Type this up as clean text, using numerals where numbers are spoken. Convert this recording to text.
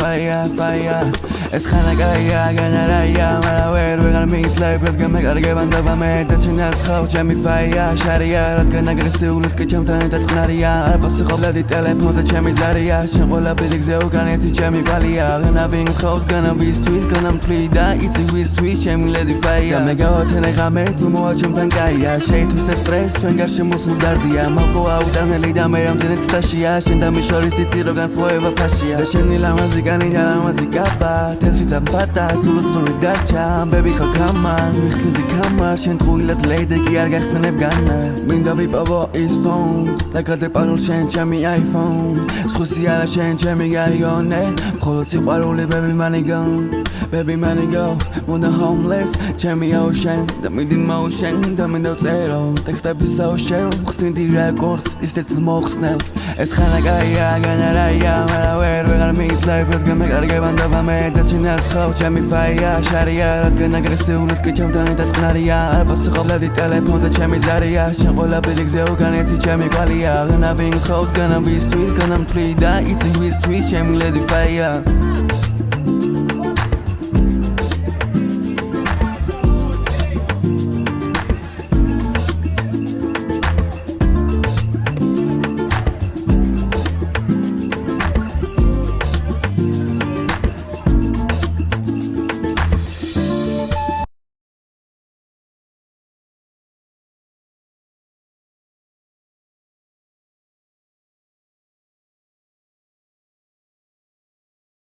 fire ეს ხანაკაია განარაია მაგრამ ვეღარ მისლებ რადგან მეკარგებანდობა მე და ჩინას ხავ ჩემი fire შარია რადგან აგრესიულად კი ჩემთან დაწყნარია არ პასუხობდი ტელეფონზე ჩემი ზარია შენ ყველაფერი გზე უკანეთი ჩემი კვალია ღნაბინ ხავს განავისთვის განამთვლი და იცი ვისთვის ჩემი lady fire და მე გავათენე ღამე თუ მოა ჩემთან კაია შეითვის ეს სტრეს ჩვენ გარშე მოსულ დარდია მოკო აუტანელი და მე რამდენიც სტაშია შენ და მიშორის იცი რო განსხვავება ფაშია და შენი ლამაზი კანი და ლამაზი კაპა თეთრი წამფატა სულოცნური დარჩა ბები ხო კამან მიხსნიდი კამარ შენ ტყუილად ლედი კი არ გახსენებ განა მინდა ვიპოვო ის ფონ და გადეპარულ შენ ჩემი iPhone სხვისი არა შენ ჩემი გაიგონე მხოლოდ სიყვარული baby money go მოდა homeless ჩემი ocean და მინდინ motion და მინდა წერო ტექსტები social ხსნიდი records ისეც მოხსნელს ეს ხანაკაია განარაია მაგრამ ვეღარ მისლებ რადგან მეკარგებანდობა მე და ჩინას ხავ ჩემი fire შარია რადგან აგრესიულად კი ჩემთან დაწყნარია არ პასუხობდი ტელეფონზე ჩემი ზარია შენ ყველაფერი გზე უკანეთი ჩემი კვალია ღნაბინ ხავს განავისთვის განამთვლი და იცი ვისთვის ჩემი lady fire